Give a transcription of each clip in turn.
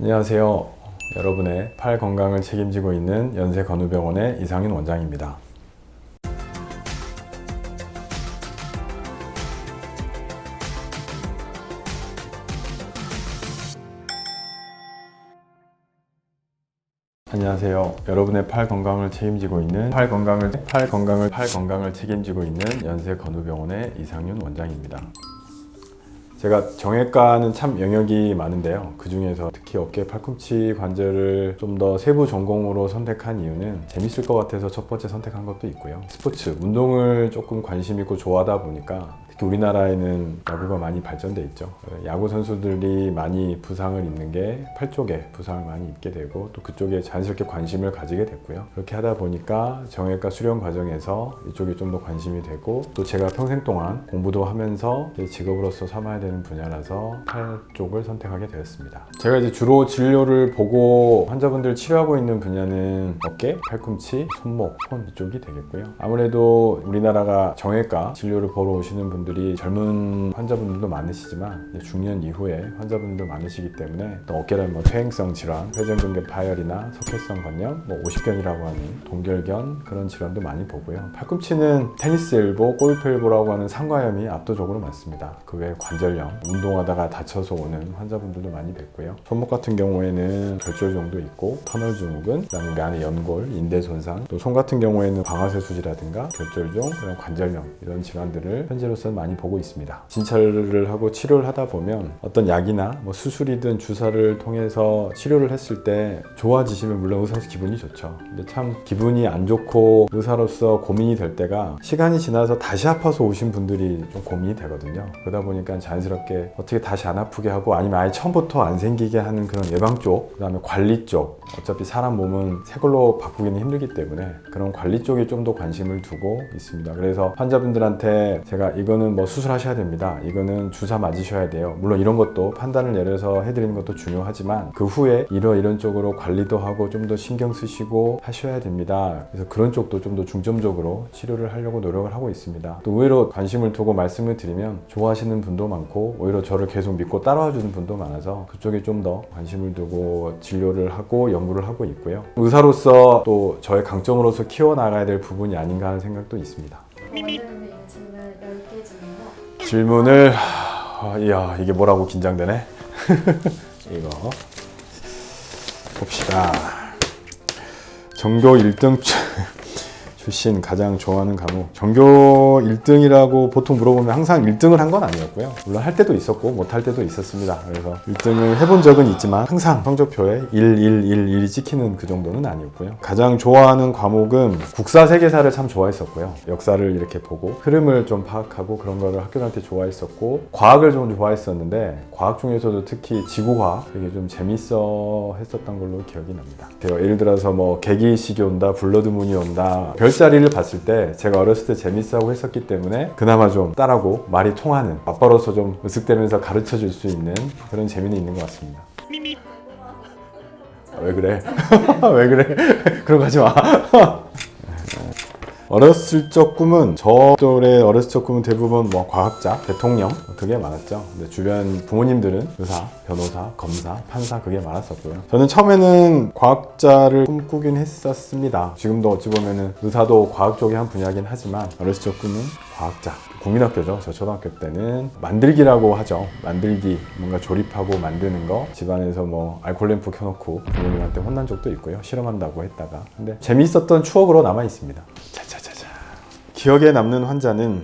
안녕하세요. 여러분의 팔 건강을 책임지고 있는 연세건우병원의 이상윤 원장입니다. 안녕하세요. 여러분의 팔 건강을 책임지고 있는 팔 건강을 책임지고 있는 연세건우병원의 이상윤 원장입니다. 제가 정형외과는 참 영역이 많은데요. 그 중에서 특히 어깨 팔꿈치 관절을 좀 더 세부 전공으로 선택한 이유는 재밌을 것 같아서 첫 번째 선택한 것도 있고요. 스포츠, 운동을 조금 관심 있고 좋아하다 보니까 특히 우리나라에는 야구가 많이 발전돼 있죠. 야구 선수들이 많이 부상을 입는 게 팔 쪽에 부상을 많이 입게 되고 또 그쪽에 자연스럽게 관심을 가지게 됐고요. 그렇게 하다 보니까 정형외과 수련 과정에서 이쪽에 좀 더 관심이 되고 또 제가 평생 동안 공부도 하면서 직업으로서 삼아야 되는 분야라서 팔 쪽을 선택하게 되었습니다. 제가 이제 주로 진료를 보고 환자분들 치료하고 있는 분야는 어깨, 팔꿈치, 손목, 손 이쪽이 되겠고요. 아무래도 우리나라가 정형외과 진료를 보러 오시는 분들이 젊은 환자분들도 많으시지만 중년 이후에 환자분들도 많으시기 때문에 또 어깨라는 퇴행성 질환, 회전근개 파열이나 석회성 건염, 50견이라고 하는 동결견 그런 질환도 많이 보고요. 팔꿈치는 테니스 엘보, 골프 엘보라고 하는 상과염이 압도적으로 많습니다. 그 외에 관절염, 운동하다가 다쳐서 오는 환자분들도 많이 뵙고요. 손목 같은 경우에는 결절종도 있고 터널 증후군, 그다음에 안에 연골, 인대 손상, 또 손 같은 경우에는 방아쇠 수지라든가 결절종, 그런 관절염 이런 질환들을 현재로서는 많이 보고 있습니다. 진찰을 하고 치료를 하다 보면 어떤 약이나 수술이든 주사를 통해서 치료를 했을 때 좋아지시면 물론 의사로서 기분이 좋죠. 근데 참 기분이 안 좋고 의사로서 고민이 될 때가 시간이 지나서 다시 아파서 오신 분들이 좀 고민이 되거든요. 그러다 보니까 자연스럽게 어떻게 다시 안 아프게 하고 아니면 아예 처음부터 안 생기게 하는 그런 예방 쪽, 그 다음에 관리 쪽, 어차피 사람 몸은 새 걸로 바꾸기는 힘들기 때문에 그런 관리 쪽에 좀 더 관심을 두고 있습니다. 그래서 환자분들한테 제가 이거는 수술하셔야 됩니다, 이거는 주사 맞으셔야 돼요, 물론 이런 것도 판단을 내려서 해드리는 것도 중요하지만 그 후에 이런 쪽으로 관리도 하고 좀 더 신경 쓰시고 하셔야 됩니다. 그래서 그런 쪽도 좀 더 중점적으로 치료를 하려고 노력을 하고 있습니다. 또 의외로 관심을 두고 말씀을 드리면 좋아하시는 분도 많고 오히려 저를 계속 믿고 따라와 주는 분도 많아서 그쪽에 좀 더 관심을 두고 진료를 하고 연구를 하고 있고요. 의사로서 또 저의 강점으로서 키워나가야 될 부분이 아닌가 하는 생각도 있습니다. 원장님 질문 10개 질문을 이야, 이게 뭐라고 긴장되네. 이거 봅시다. 전교 1등 출신 가장 좋아하는 과목. 전교 1등이라고 보통 물어보면 항상 1등을 한 건 아니었고요. 물론 할 때도 있었고 못 할 때도 있었습니다. 그래서 1등을 해본 적은 있지만 항상 성적표에 1, 1, 1, 1이 찍히는 그 정도는 아니었고요. 가장 좋아하는 과목은 국사 세계사를 참 좋아했었고요. 역사를 이렇게 보고 흐름을 좀 파악하고 그런 거를 학교 다닐 때 좋아했었고 과학을 좀 좋아했었는데 과학 중에서도 특히 지구과학 되게 좀 재밌어 했었던 걸로 기억이 납니다. 예를 들어서 개기식이 온다, 블러드문이 온다, 별자리를 봤을 때 제가 어렸을 때 재밌어하고 했었기 때문에 그나마 좀 딸하고 말이 통하는, 아빠로서 좀 으쓱대면서 가르쳐 줄 수 있는 그런 재미는 있는 것 같습니다. 왜 그래? 왜 그래? 그런 거 하지 마. 어렸을 적 꿈은, 저들의 어렸을 적 꿈은 대부분 과학자, 대통령 그게 많았죠. 근데 주변 부모님들은 의사, 변호사, 검사, 판사 그게 많았었고요. 저는 처음에는 과학자를 꿈꾸긴 했었습니다. 지금도 어찌 보면은 의사도 과학 쪽의 한 분야긴 하지만 어렸을 적 꿈은 과학자. 국민학교죠. 저 초등학교 때는 만들기라고 하죠. 만들기, 뭔가 조립하고 만드는 거, 집안에서 알콜 램프 켜놓고 부모님한테 혼난 적도 있고요. 실험한다고 했다가. 근데 재미있었던 추억으로 남아 있습니다. 기억에 남는 환자는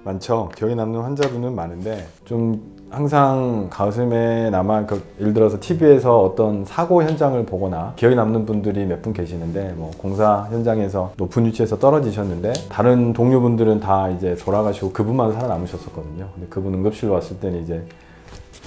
많죠. 기억에 남는 환자분은 많은데 좀 항상 가슴에 남아, 예를 들어서 TV에서 어떤 사고 현장을 보거나 기억에 남는 분들이 몇 분 계시는데 공사 현장에서 높은 위치에서 떨어지셨는데 다른 동료분들은 다 이제 돌아가시고 그분만 살아남으셨었거든요. 근데 그분 응급실로 왔을 때는 이제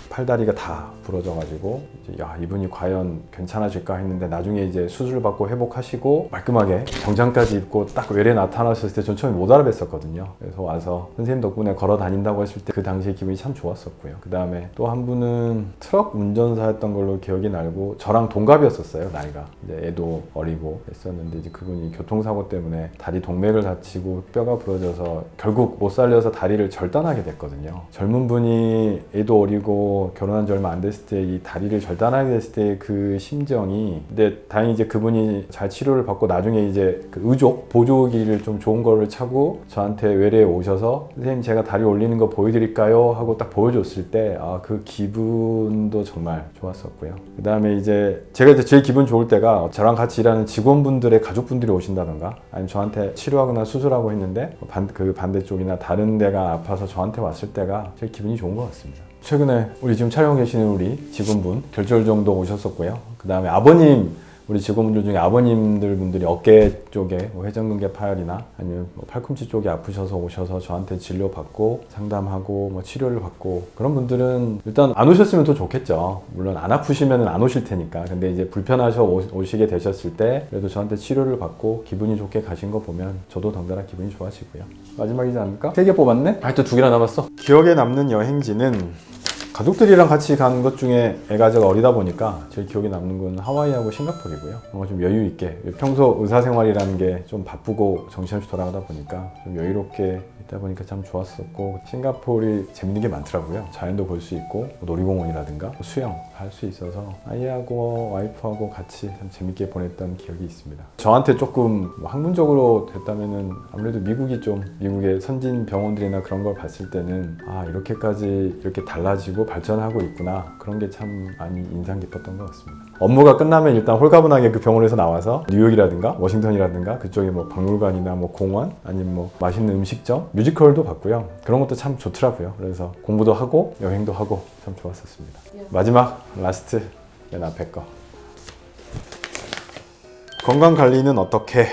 팔다리가 다 부러져가지고 야, 이분이 과연 괜찮아질까 했는데 나중에 이제 수술 받고 회복하시고 말끔하게 정장까지 입고 딱 외래 나타나셨을 때 전 처음에 못 알아뵀었거든요. 그래서 와서 선생님 덕분에 걸어 다닌다고 했을 때 그 당시에 기분이 참 좋았었고요. 그 다음에 또 한 분은 트럭 운전사였던 걸로 기억이 나고 저랑 동갑이었었어요. 나이가 이제 애도 어리고 했었는데 이제 그분이 교통사고 때문에 다리 동맥을 다치고 뼈가 부러져서 결국 못 살려서 다리를 절단하게 됐거든요. 젊은 분이 애도 어리고 하고 결혼한 지 얼마 안 됐을 때 이 다리를 절단하게 됐을 때 그 심정이, 근데 다행히 이제 그분이 잘 치료를 받고 나중에 이제 그 의족 보조기를 좀 좋은 거를 차고 저한테 외래에 오셔서 선생님 제가 다리 올리는 거 보여드릴까요? 하고 딱 보여줬을 때 그 기분도 정말 좋았었고요. 그 다음에 이제 제가 이제 제일 기분 좋을 때가 저랑 같이 일하는 직원분들의 가족분들이 오신다던가 아니면 저한테 치료하거나 수술하고 했는데 그 반대쪽이나 다른 데가 아파서 저한테 왔을 때가 제일 기분이 좋은 것 같습니다. 최근에 우리 지금 촬영 계시는 우리 직원분 결절 정도 오셨었고요. 그 다음에 아버님, 우리 직원분들 중에 아버님들 분들이 어깨 쪽에 회전근개 파열이나 아니면 팔꿈치 쪽이 아프셔서 오셔서 저한테 진료받고 상담하고 치료를 받고, 그런 분들은 일단 안 오셨으면 더 좋겠죠. 물론 안 아프시면 안 오실 테니까. 근데 이제 불편하셔 오시게 되셨을 때 그래도 저한테 치료를 받고 기분이 좋게 가신 거 보면 저도 덩달아 기분이 좋아지고요. 마지막이지 않을까? 3개 뽑았네? 또 2개나 남았어. 기억에 남는 여행지는 가족들이랑 같이 간 것 중에 애가 아직 어리다 보니까 제일 기억에 남는 건 하와이하고 싱가포르이고요. 뭔가 좀 여유 있게, 평소 의사생활이라는 게 좀 바쁘고 정신없이 돌아가다 보니까 좀 여유롭게 있다 보니까 참 좋았었고, 싱가포르이 재밌는 게 많더라고요. 자연도 볼 수 있고 놀이공원이라든가 수영 할 수 있어서 아이하고 와이프하고 같이 참 재밌게 보냈던 기억이 있습니다. 저한테 조금 학문적으로 됐다면은 아무래도 미국의 선진 병원들이나 그런 걸 봤을 때는 이렇게까지 이렇게 달라지고 발전하고 있구나, 그런 게 참 많이 인상 깊었던 것 같습니다. 업무가 끝나면 일단 홀가분하게 그 병원에서 나와서 뉴욕이라든가 워싱턴이라든가 그쪽에 박물관이나 공원 아니면 맛있는 음식점, 뮤지컬도 봤고요. 그런 것도 참 좋더라고요. 그래서 공부도 하고 여행도 하고 참 좋았었습니다. 마지막 라스트 맨 앞에 거. 건강 관리는 어떻게?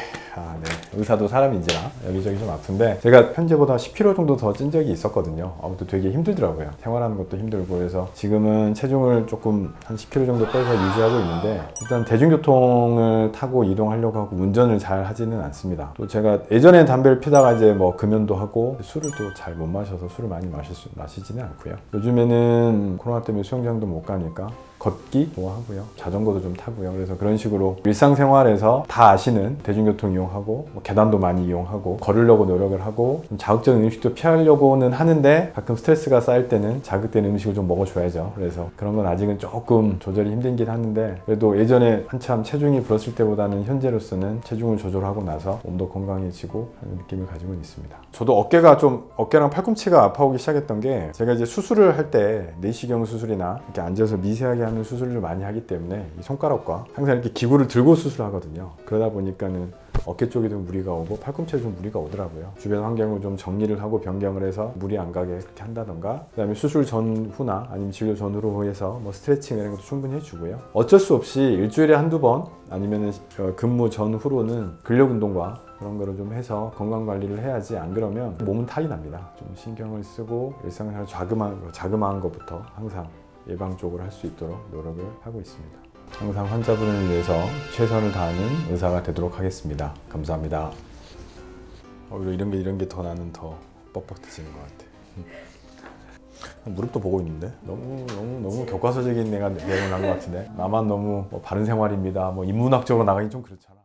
네. 의사도 사람인지라 여기저기 좀 아픈데 제가 현재보다 10kg 정도 더 찐 적이 있었거든요. 아무튼 되게 힘들더라고요. 생활하는 것도 힘들고. 그래서 지금은 체중을 조금 한 10kg 정도 빼서 유지하고 있는데, 일단 대중교통을 타고 이동하려고 하고 운전을 잘 하지는 않습니다. 또 제가 예전에 담배를 피다가 이제 금연도 하고 술을 또 잘 못 마셔서 술을 많이 마시지는 않고요. 요즘에는 코로나 때문에 수영장도 못 가니까 걷기 하고요. 자전거도 좀 타고요. 그래서 그런 식으로 일상생활에서 다 아시는 대중교통 이용하고 계단도 많이 이용하고 걸으려고 노력을 하고, 좀 자극적인 음식도 피하려고는 하는데 가끔 스트레스가 쌓일 때는 자극되는 음식을 좀 먹어줘야죠. 그래서 그런 건 아직은 조금 조절이 힘들긴 하는데, 그래도 예전에 한참 체중이 불었을 때보다는 현재로서는 체중을 조절하고 나서 몸도 건강해지고 하는 느낌을 가지고 있습니다. 저도 어깨랑 팔꿈치가 아파오기 시작했던 게, 제가 이제 수술을 할 때 내시경 수술이나 이렇게 앉아서 미세하게 하는 수술을 많이 하기 때문에 이 손가락과 항상 이렇게 기구를 들고 수술하거든요. 그러다 보니까는 어깨 쪽에도 무리가 오고 팔꿈치에도 좀 무리가 오더라고요. 주변 환경을 좀 정리를 하고 변경을 해서 무리 안 가게 그렇게 한다던가, 그 다음에 수술 전후나 아니면 진료 전후로 해서 스트레칭 이런 것도 충분히 해주고요. 어쩔 수 없이 일주일에 한두 번 아니면 근무 전후로는 근력 운동과 그런 거를 좀 해서 건강 관리를 해야지, 안 그러면 몸은 탈이 납니다. 좀 신경을 쓰고 일상생활 자그마한 것부터 항상 예방적으로 할 수 있도록 노력을 하고 있습니다. 항상 환자분을 위해서 최선을 다하는 의사가 되도록 하겠습니다. 감사합니다. 오히려 이런 게 더 나는 더 뻑뻑해지는 것 같아. 무릎도 보고 있는데 너무 교과서적인 내용을 한 것 같은데, 나만 너무 바른 생활입니다. 인문학적으로 나가기 좀 그렇잖아.